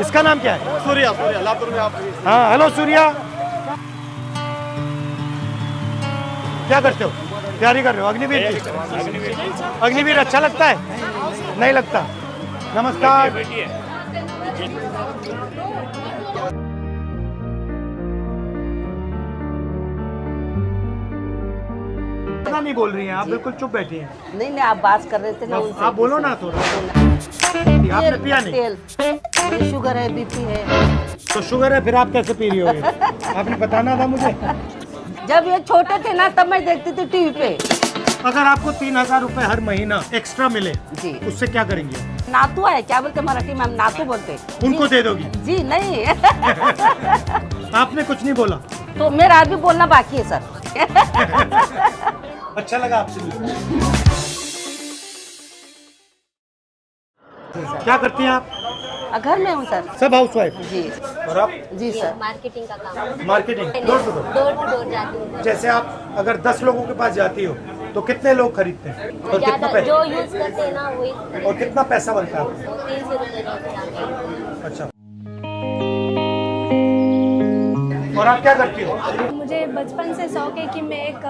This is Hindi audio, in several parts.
इसका नाम क्या है? सूर्या, सूर्या लातूर में आप। हाँ, हेलो सूर्या, क्या करते हो? तैयारी कर रहे हो अग्निवीर की? अग्निवीर अच्छा लगता है? नहीं लगता? नमस्कार। ज़्यादा नहीं बोल रही हैं आप, बिल्कुल चुप बैठी हैं। नहीं नहीं, आप बात कर रहे थे ना उनसे। आप बोलो ना थोड़ा। आपने पिया नहीं? तेल, मुझे शुगर है, बीपी है। तो शुगर है, फिर आप कैसे पी रही होगी? आपने बताना था मुझे। जब ये छोटे थे ना तब मैं देखती थी टीवी पे। अगर आपको 3000 रुपए हर महीना एक्स्ट्रा मिले जी, उससे क्या करेंगे? नातू है, क्या बोलते मराठी में हम नातू बोलते। उनको दे दोगी? जी नहीं। आपने कुछ नहीं बोला तो मेरा अभी बोलना बाकी है सर। अच्छा लगा आपसे मिलकर। क्या करती हैं आप? घर में हूँ सर। सब हाउसवाइफ? जी। और आप? जी सर। मार्केटिंग का काम। मार्केटिंग डोर टू डोर जाती हूँ। जैसे आप अगर 10 लोगों के पास जाती हो तो कितने लोग खरीदते हैं और कितना ज्यादा जो यूज करते हैं ना वही। और कितना पैसा बनता है आपको? 300 रुपए जाते हैं। अच्छा, और आप क्या करती हो? मुझे बचपन से शौक है कि मैं एक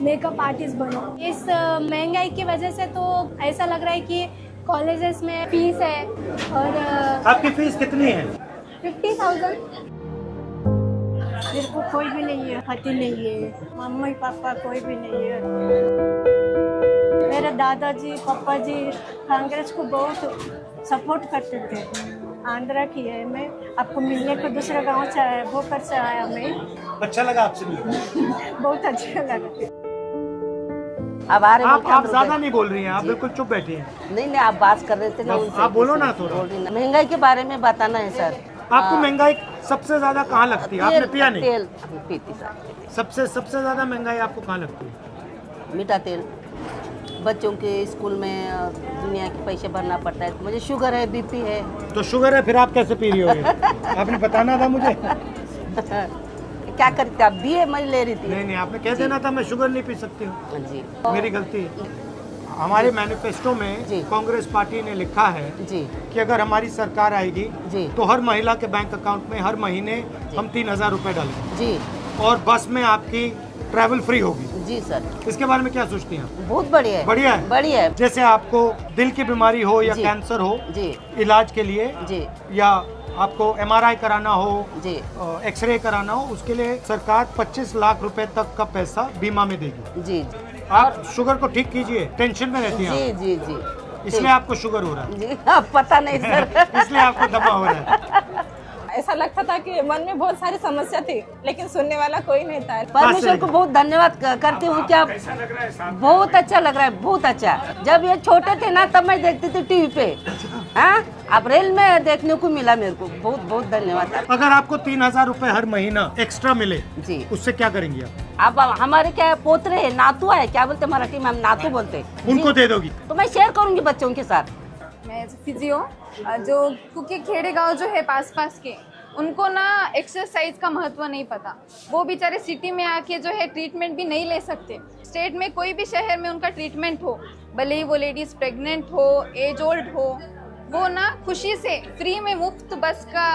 मेकअप आर्टिस्ट बनूं। इस महंगाई की वजह से तो ऐसा लग रहा है कि कॉलेजेस में फीस है और आपकी फीस कितनी है? 50,000। मेरे को कोई भी नहीं है, पति नहीं है, मम्मी पापा कोई भी नहीं है। मेरे दादाजी पापा जी कांग्रेस को बहुत सपोर्ट करते थे। आंध्रा की है मैं, आपको मिलने को दूसरा गांव से आया, भोकर से आया मैं। अच्छा लगा आपसे मिलकर। बहुत अच्छा लगा। अब आ रहे आप ज्यादा नहीं बोल रही हैं, आप बिल्कुल चुप बैठी हैं। नहीं नहीं, आप बात कर रहे थे ना उनसे। आप बोलो ना थोड़ा। महंगाई के बारे में बताना है सर। आपको महंगाई सबसे ज्यादा कहाँ लगती है? आपने पिया नहीं? तेल पीती सर। सबसे ज्यादा महंगाई आपको कहाँ लगती है? मीठा तेल, बच्चों के स्कूल में दुनिया के पैसे भरना पड़ता है। मुझे शुगर है, बीपी है। तो शुगर है, फिर आप कैसे पी रही होगी? आपने बताना था मुझे। क्या करते आप? बीए मैं ले रही थी। नहीं, आपने कह देना था मैं शुगर नहीं पी सकती हूँ। जी, मेरी गलती है। हमारे मैनिफेस्टो में जी। कांग्रेस पार्टी ने लिखा है जी कि अगर हमारी सरकार आएगी जी तो हर महिला के बैंक अकाउंट में हर महीने हम 3000 रुपए डालेंगे जी और बस में आपकी ट्रैवल फ्री होगी। जी सर। इसके बारे में क्या सोचती हैं आप? बहुत बढ़िया है। बढ़िया है। बढ़िया है। जैसे आपको दिल की बीमारी हो या जी। कैंसर हो, जी इलाज के लिए जी या आपको MRI कराना हो, जी एक्सरे कराना हो, उसके लिए सरकार 25 लाख रुपए तक का पैसा बीमा में देगी। जी आप शुगर को ठीक कीजिए, टेंशन में रहती हैं जी आप। जी जी इसलिए आपको शुगर हो रहा है। जी, आप पता नहीं सर। इसलिए आपको दमा हो रहा है। ऐसा लगता था कि मन में बहुत सारी समस्या थी लेकिन सुनने वाला कोई नहीं था। परमेश्वर को बहुत धन्यवाद करती हूँ। क्या बहुत अच्छा लग रहा है, बहुत अच्छा। जब ये छोटे थे ना तब मैं देखती थी टीवी पे। हाँ, अब रेल में देखने को मिला मेरे को। बहुत बहुत धन्यवाद। अगर आपको 3000 रुपए हर महीना एक्स्ट्रा मिले जी, उससे क्या करेंगे आप? अब हमारे क्या पोतरे है, नातू है, क्या बोलते मराठी में हम नातू बोलते। उनको दे दोगी? तो मैं शेयर करूंगी बच्चों के साथ। मैं फिजियो जो क्योंकि खेड़े गांव जो है पास के उनको ना एक्सरसाइज का महत्व नहीं पता। वो बेचारे सिटी में आके जो है ट्रीटमेंट भी नहीं ले सकते। स्टेट में कोई भी शहर में उनका ट्रीटमेंट हो, भले ही वो लेडीज प्रेग्नेंट हो, एज ओल्ड हो, वो ना खुशी से फ्री में मुफ्त बस का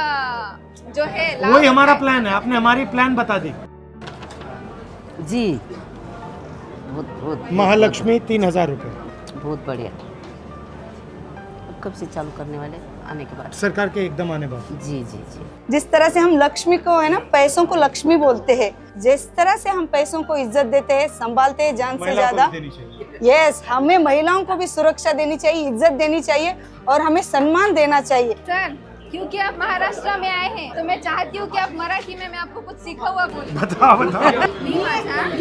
जो है वही हमारा प्लान है। आपने हमारी प्लान बता दी। जी बहुत बहुत महालक्ष्मी 3000 रुपए बहुत बढ़िया। कब से चालू करने वाले? आने के बाद सरकार के एकदम आने बाद। जी जी जी। जिस तरह से हम लक्ष्मी को है ना, पैसों को लक्ष्मी बोलते हैं, जिस तरह से हम पैसों को इज्जत देते हैं, संभालते हैं जान से ज्यादा। यस, हमें महिलाओं को भी सुरक्षा देनी चाहिए, इज्जत देनी चाहिए और हमें सम्मान देना चाहिए। सर, क्योंकि आप महाराष्ट्र में आए हैं तो मैं चाहती हूँ कि आप मराठी में मैं आपको कुछ सीखा हुआ बोलूं। बताओ बताओ।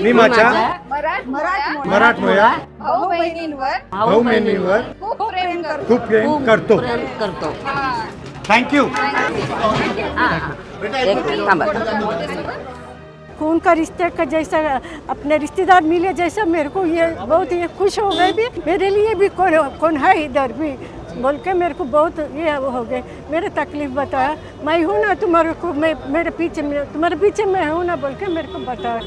मी माझ्या मराठमोळ्या भाऊ बहिणींवर भाऊ बहिणींवर खूप प्रेम करतो। खूप प्रेम करतो। प्रेम करतो। Thank you. खून का रिश्ते का जैसा अपने रिश्तेदार मिले जैसा मेरे को ये बहुत ये खुश हो गए भी। मेरे लिए भी कौन है इधर भी बोल के मेरे को बहुत ये हो गए। मेरे तकलीफ बताया, मैं हूँ ना तुम्हारे को, मैं मेरे पीछे तुम्हारे पीछे मैं हूँ ना बोल के मेरे को बताया।